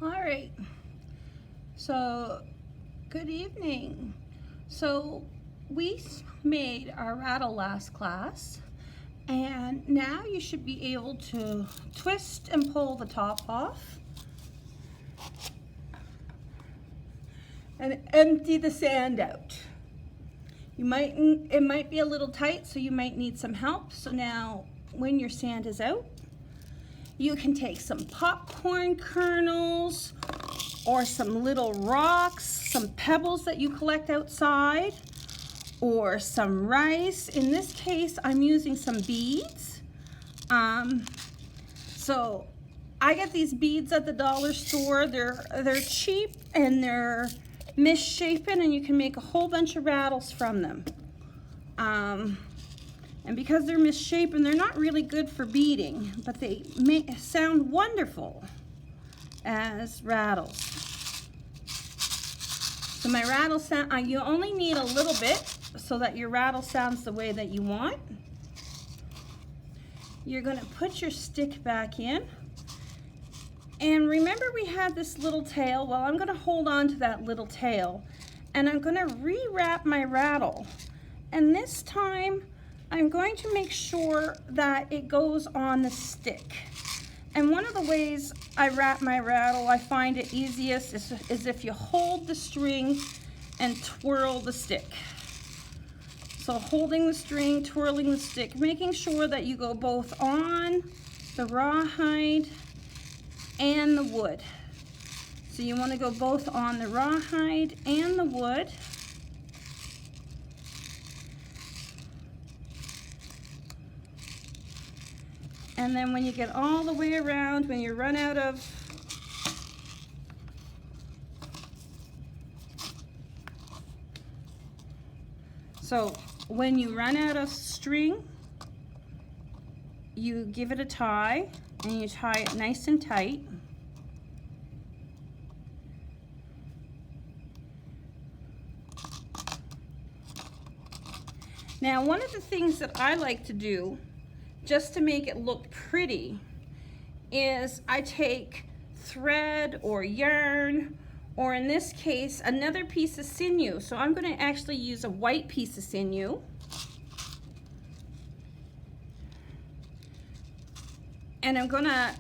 All right, so good evening. So we made our rattle last class, and now you should be able to twist and pull the top off and empty the sand out. It might be a little tight, so you might need some help. So now when your sand is out, you can take some popcorn kernels or some little rocks, some pebbles that you collect outside, or some rice. In this case, I'm using some beads. So I get these beads at the dollar store. They're cheap and they're misshapen, and you can make a whole bunch of rattles from them. And because they're misshapen, they're not really good for beading, but they sound wonderful as rattles. So my rattle sound, you only need a little bit so that your rattle sounds the way that you want. You're gonna put your stick back in. And remember we had this little tail? Well, I'm gonna hold on to that little tail and I'm gonna rewrap my rattle. And this time, I'm going to make sure that it goes on the stick. And one of the ways I wrap my rattle, I find it easiest is if you hold the string and twirl the stick. So holding the string, twirling the stick, making sure that you go both on the rawhide and the wood. So you want to go both on the rawhide and the wood. And then when you get all the way around, when you run out of string, you give it a tie and you tie it nice and tight. Now, one of the things that I like to do just to make it look pretty is I take thread or yarn, or in this case another piece of sinew. So I'm going to actually use a white piece of sinew, and I'm going to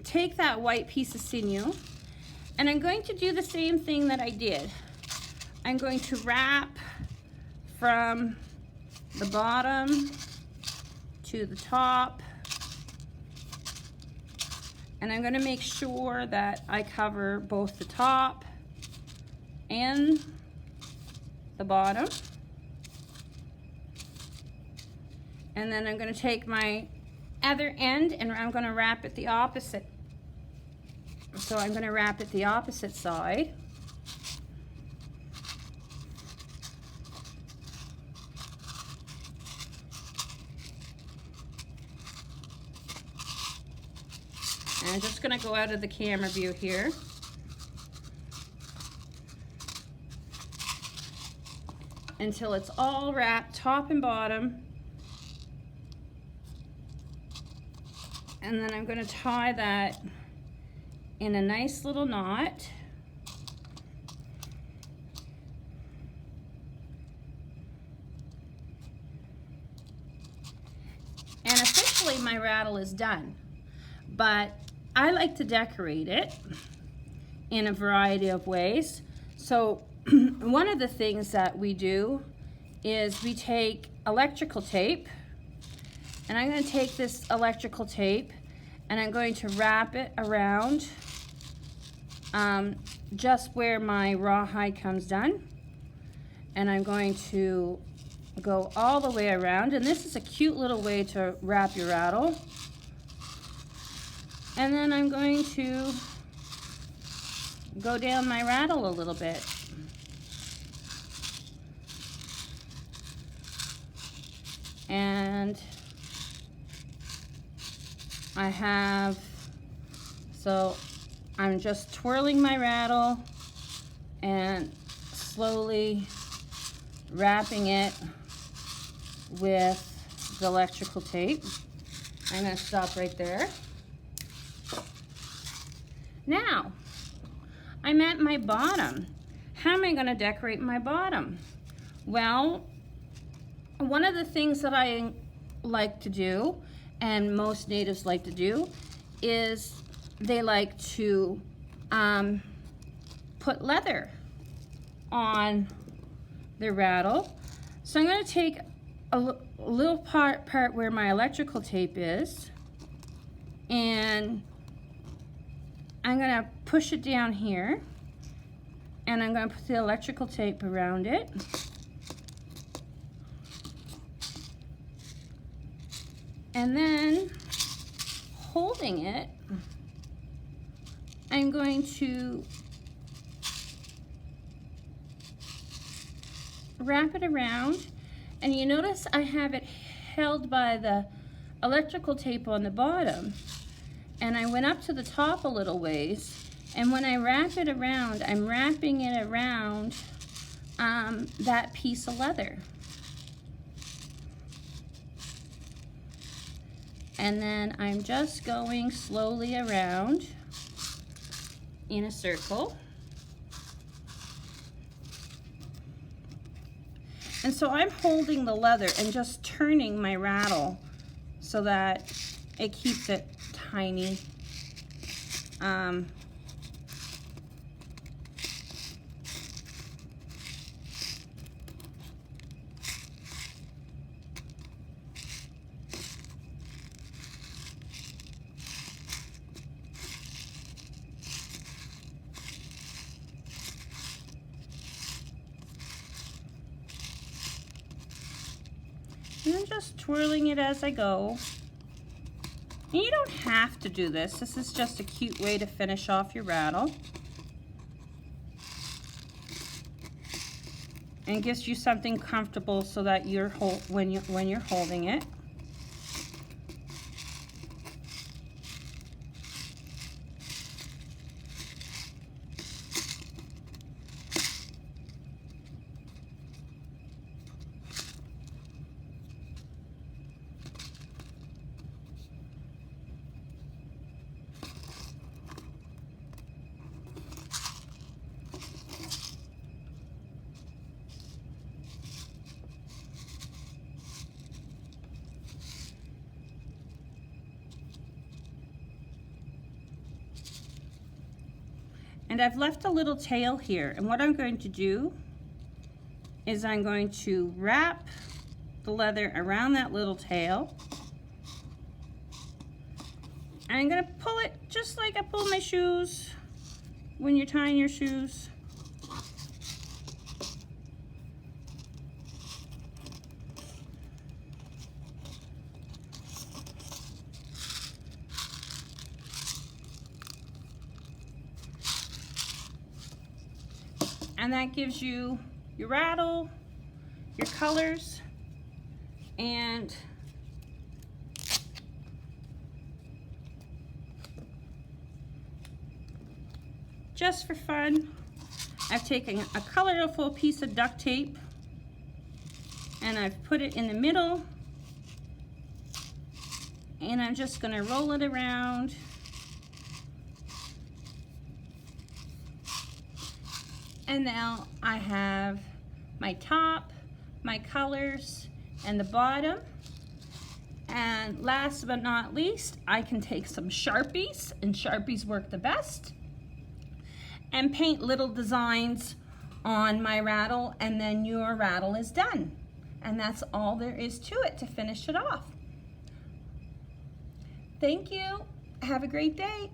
take that white piece of sinew and I'm going to do the same thing that I did. I'm going to wrap from the bottom to the top, and I'm going to make sure that I cover both the top and the bottom. And then I'm going to take my other end and I'm going to wrap it the opposite. So I'm going to wrap it the opposite side. And I'm just going to go out of the camera view here. Until it's all wrapped top and bottom. And then I'm going to tie that in a nice little knot. And officially my rattle is done. But I like to decorate it in a variety of ways. So one of the things that we do is we take electrical tape, and I'm going to take this electrical tape and I'm going to wrap it around just where my rawhide comes down, and I'm going to go all the way around. And this is a cute little way to wrap your rattle. And then I'm going to go down my rattle a little bit. And so I'm just twirling my rattle and slowly wrapping it with the electrical tape. I'm going to stop right there. Now, I'm at my bottom. How am I going to decorate my bottom? Well, one of the things that I like to do, and most natives like to do, is they like to put leather on their rattle. So I'm going to take a little part where my electrical tape is, and I'm going to push it down here, and I'm going to put the electrical tape around it. And then, holding it, I'm going to wrap it around, and you notice I have it held by the electrical tape on the bottom, and I went up to the top a little ways, and when I wrap it around, I'm wrapping it around that piece of leather. And then I'm just going slowly around in a circle. And so I'm holding the leather and just turning my rattle so that it keeps it tiny. And I'm just twirling it as I go. And you don't have to do this. This is just a cute way to finish off your rattle. And it gives you something comfortable so that you're when you're holding it. And I've left a little tail here, and what I'm going to do is I'm going to wrap the leather around that little tail. And I'm going to pull it just like I pull my shoes when you're tying your shoes. And that gives you your rattle, your colors, and just for fun, I've taken a colorful piece of duct tape and I've put it in the middle, and I'm just going to roll it around. And now I have my top, my colors, and the bottom. And last but not least, I can take some Sharpies, and Sharpies work the best, and paint little designs on my rattle, and then your rattle is done. And that's all there is to it to finish it off. Thank you. Have a great day.